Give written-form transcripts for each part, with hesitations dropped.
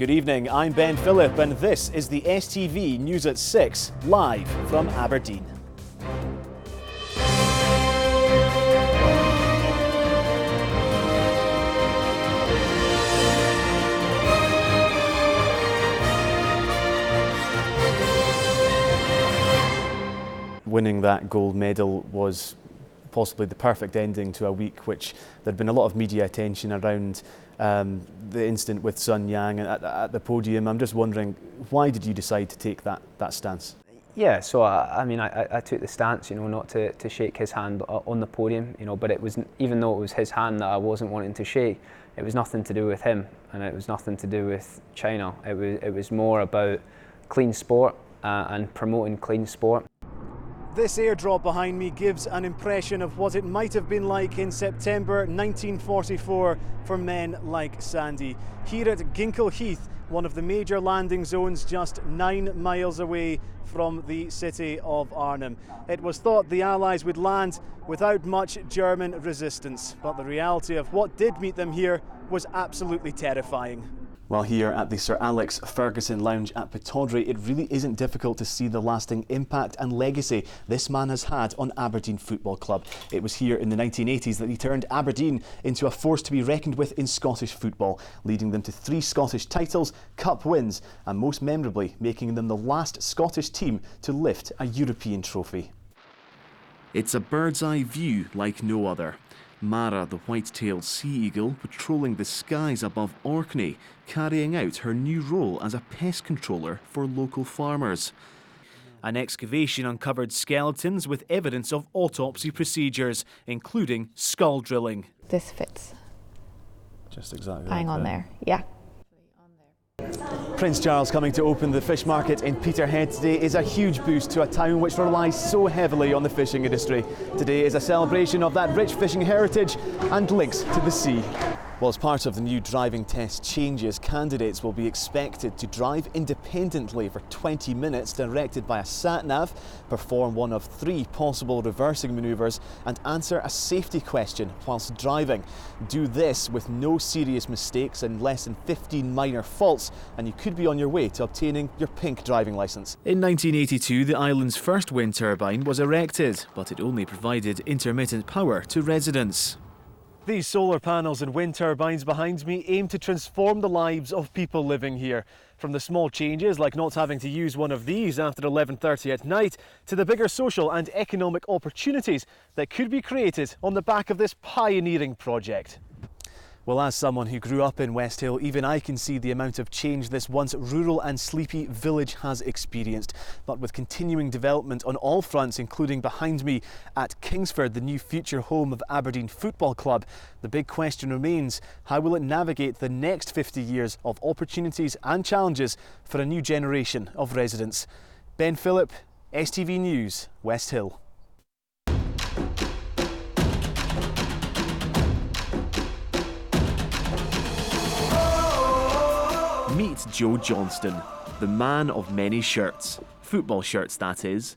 Good evening, I'm Ben Philip and this is the STV News at 6, live from Aberdeen. Winning that gold medal was possibly the perfect ending to a week which there'd been a lot of media attention around the incident with Sun Yang at the podium. I'm just wondering, why did you decide to take that stance? Yeah, so I took the stance, not to shake his hand on the podium, but it was, even though it was his hand that I wasn't wanting to shake, it was nothing to do with him and it was nothing to do with China. It was more about clean sport and promoting clean sport. This airdrop behind me gives an impression of what it might have been like in September 1944 for men like Sandy. Here at Ginkle Heath, one of the major landing zones just 9 miles away from the city of Arnhem. It was thought the Allies would land without much German resistance, but the reality of what did meet them here was absolutely terrifying. Well, here at the Sir Alex Ferguson Lounge at Pittodrie, it really isn't difficult to see the lasting impact and legacy this man has had on Aberdeen Football Club. It was here in the 1980s that he turned Aberdeen into a force to be reckoned with in Scottish football, leading them to 3 Scottish titles, cup wins, and most memorably, making them the last Scottish team to lift a European trophy. It's a bird's eye view like no other. Mara, the white-tailed sea eagle, patrolling the skies above Orkney, carrying out her new role as a pest controller for local farmers. An excavation uncovered skeletons with evidence of autopsy procedures, including skull drilling. This fits. Just exactly. Bang on there, yeah. Prince Charles coming to open the fish market in Peterhead today is a huge boost to a town which relies so heavily on the fishing industry. Today is a celebration of that rich fishing heritage and links to the sea. Well, as part of the new driving test changes, candidates will be expected to drive independently for 20 minutes directed by a sat-nav, perform one of 3 possible reversing manoeuvres and answer a safety question whilst driving. Do this with no serious mistakes and less than 15 minor faults and you could be on your way to obtaining your pink driving licence. In 1982, the island's first wind turbine was erected, but it only provided intermittent power to residents. These solar panels and wind turbines behind me aim to transform the lives of people living here. From the small changes like not having to use one of these after 11:30 at night to the bigger social and economic opportunities that could be created on the back of this pioneering project. Well, as someone who grew up in West Hill, even I can see the amount of change this once rural and sleepy village has experienced. But with continuing development on all fronts, including behind me at Kingsford, the new future home of Aberdeen Football Club, the big question remains, how will it navigate the next 50 years of opportunities and challenges for a new generation of residents? Ben Philip, STV News, West Hill. Meet Joe Johnston, the man of many shirts. Football shirts, that is.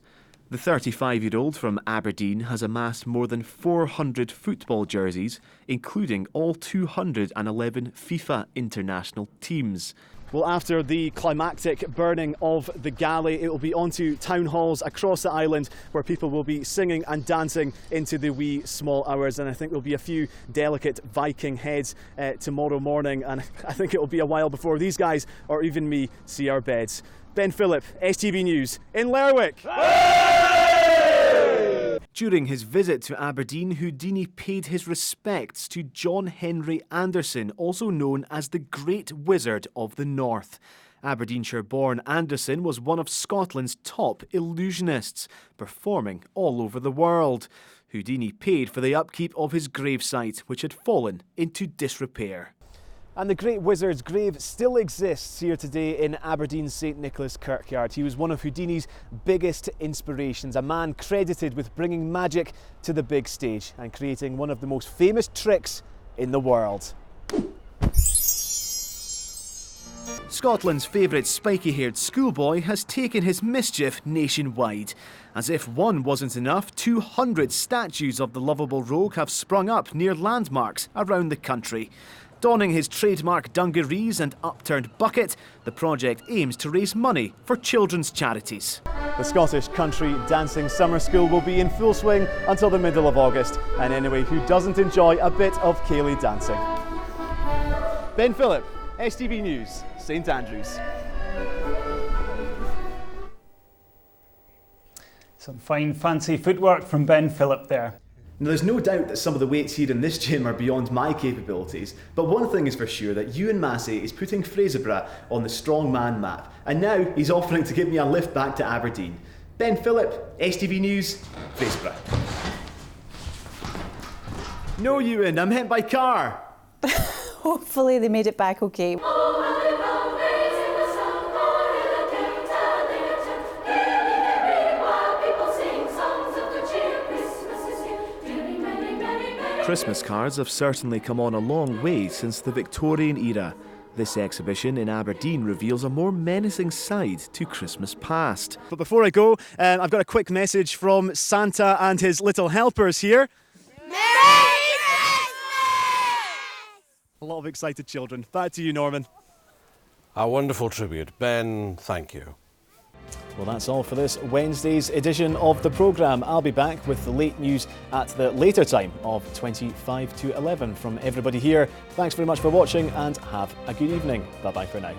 The 35-year-old from Aberdeen has amassed more than 400 football jerseys, including all 211 FIFA international teams. Well, after the climactic burning of the galley, it will be onto town halls across the island where people will be singing and dancing into the wee small hours. And I think there'll be a few delicate Viking heads tomorrow morning. And I think it will be a while before these guys or even me see our beds. Ben Philip, STV News in Lerwick. During his visit to Aberdeen, Houdini paid his respects to John Henry Anderson, also known as the Great Wizard of the North. Aberdeenshire-born Anderson was one of Scotland's top illusionists, performing all over the world. Houdini paid for the upkeep of his gravesite, which had fallen into disrepair. And the Great Wizard's grave still exists here today in Aberdeen's St Nicholas Kirkyard. He was one of Houdini's biggest inspirations, a man credited with bringing magic to the big stage and creating one of the most famous tricks in the world. Scotland's favourite spiky-haired schoolboy has taken his mischief nationwide. As if one wasn't enough, 200 statues of the lovable rogue have sprung up near landmarks around the country. Donning his trademark dungarees and upturned bucket, the project aims to raise money for children's charities. The Scottish Country Dancing Summer School will be in full swing until the middle of August, and anyway, who doesn't enjoy a bit of ceilidh dancing? Ben Philip, STV News, St Andrews. Some fine fancy footwork from Ben Philip there. Now, there's no doubt that some of the weights here in this gym are beyond my capabilities, but one thing is for sure, that Ewan Massey is putting Fraserburgh on the strongman map, and now he's offering to give me a lift back to Aberdeen. Ben Philip, STV News, Fraserburgh. No, Ewan, I'm hit by car. Hopefully they made it back okay. Christmas cards have certainly come on a long way since the Victorian era. This exhibition in Aberdeen reveals a more menacing side to Christmas past. But before I go, I've got a quick message from Santa and his little helpers here. Merry Christmas! A lot of excited children. Back to you, Norman. A wonderful tribute. Ben, thank you. Well, that's all for this Wednesday's edition of the programme. I'll be back with the late news at the later time of 25 to 11. From everybody here, thanks very much for watching and have a good evening. Bye-bye for now.